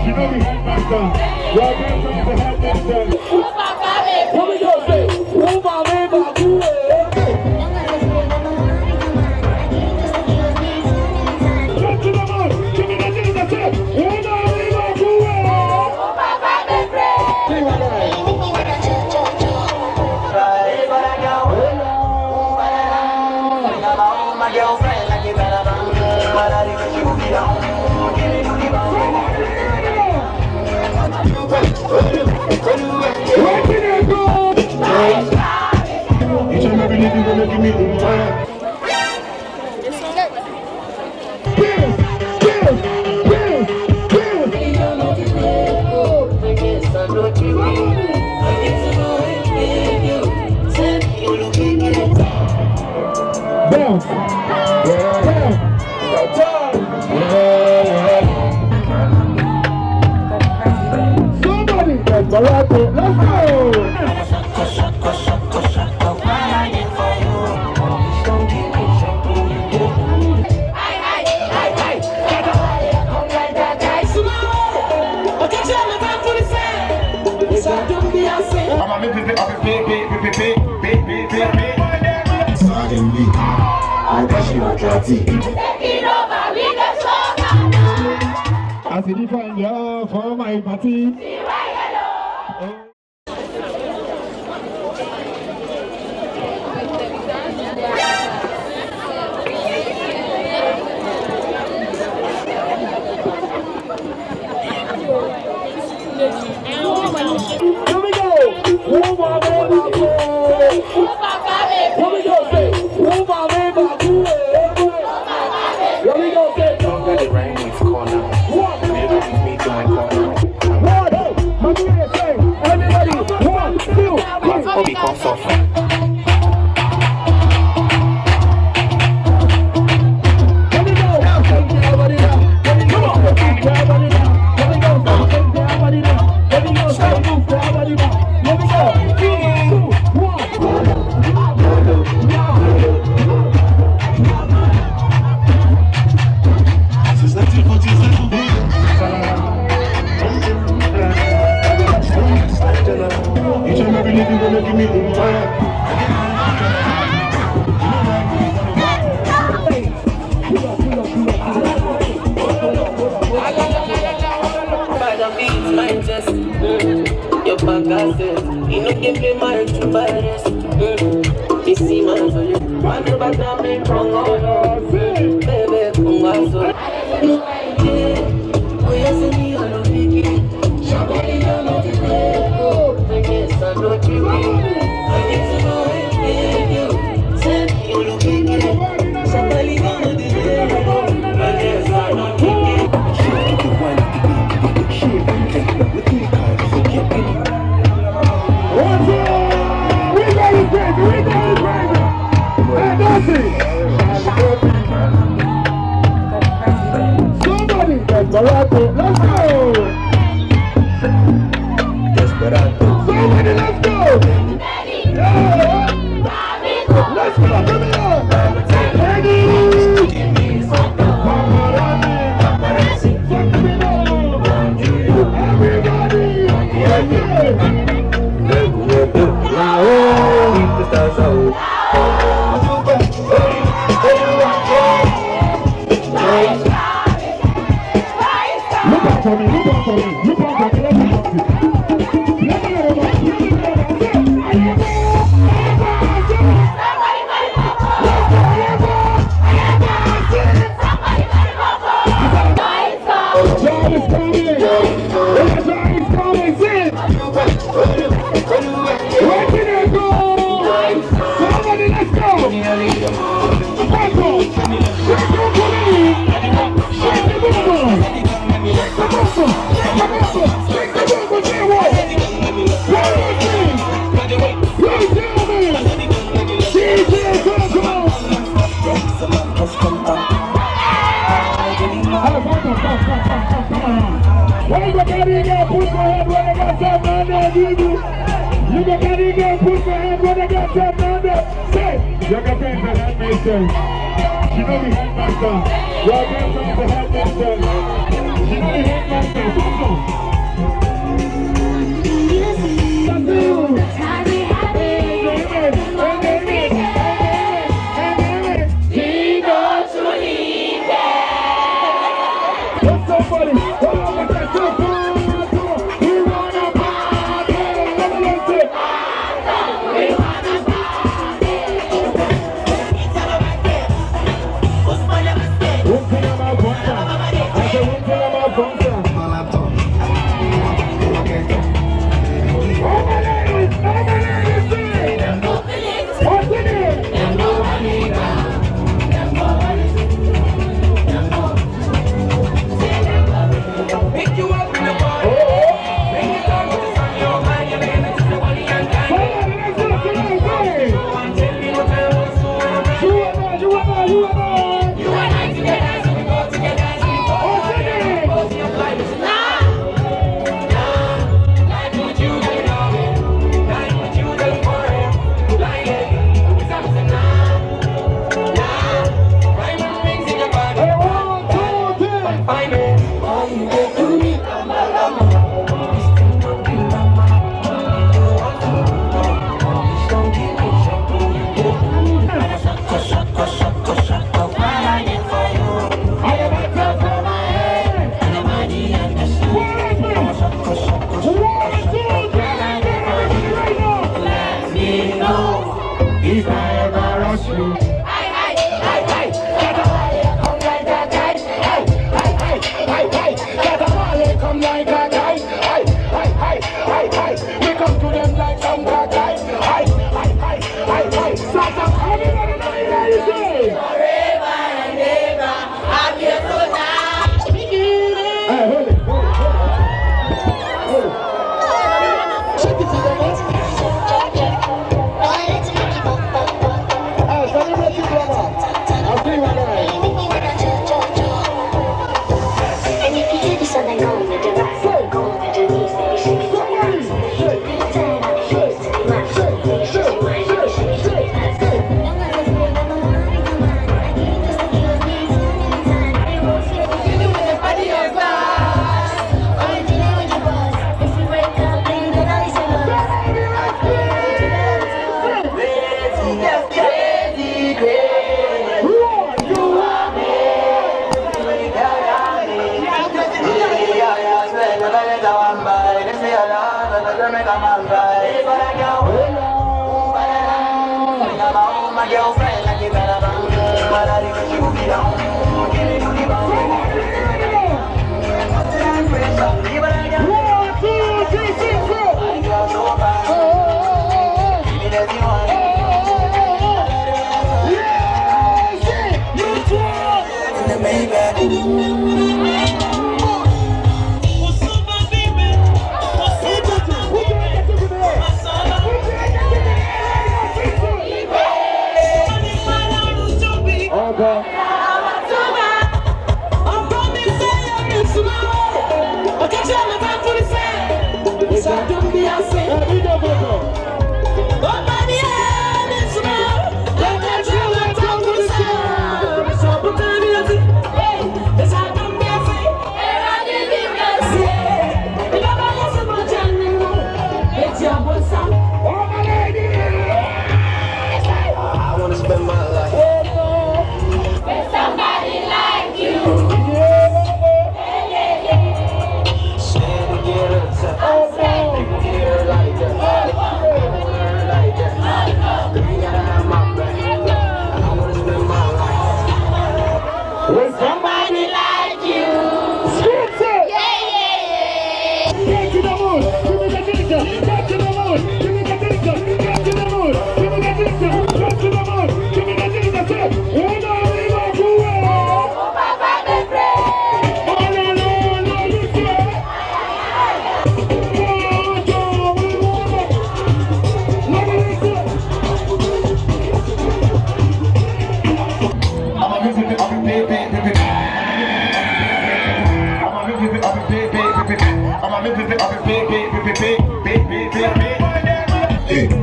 You know the headmaster. Your girlfriend's the headmaster. What we gonna say? Who my man, my boo? Jump to the moon. Give me the thing that's it. Who my man, my boo? Sing my guy. My girlfriend like you better than but I think you be on. Give me the you should never need to go give me the fire. Bounce. Somebody, let's go. As a different girl for my party. Here we go. Here we go. Say, who my man, my boo? Here we go. Say, don't get it right. It's corner. What? Me doing corner. What? Say, everybody. 1, 2, 3. Because of. Your bagaces, you know give me my two virus. You see man for you, man but I make wrong all baby, come on so. We are singing on the beginning. Somebody on the beginning. I guess I don't give I get to know it, you. Said you looking good. Somebody on the beginning. I guess I don't give Somebody, Desperado, let's go! Desperado, somebody, let's go! Yeah. Let's go, come here! Ready? Everybody! Look out for me, look out for me, look out for me, let me help you. John is coming, John is coming, sit! Where can I go? Somebody, let's go! Let's go! Let's go for me! Shake the boom! Come on, come on! Shake the boom, say what? One more thing! Please tell me! DJ Coco! When you carry again, put my head when I got something there, you go carry again, put my head when I got something there. Say, your girlfriend's the headmaster. She know the headmaster. Your girlfriend's the headmaster.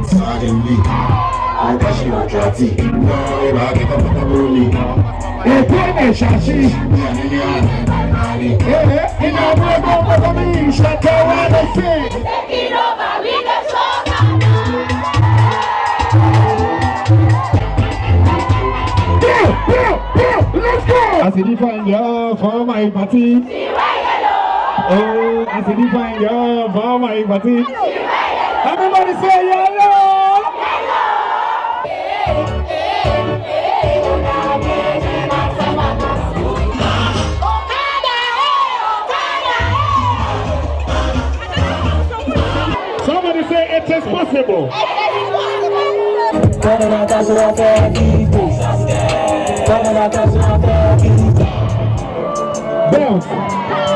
Suddenly, I see the fine girl for my party. Oh, I see the fine girl for my party. Everybody say yellow. Somebody say it is possible. Bounce.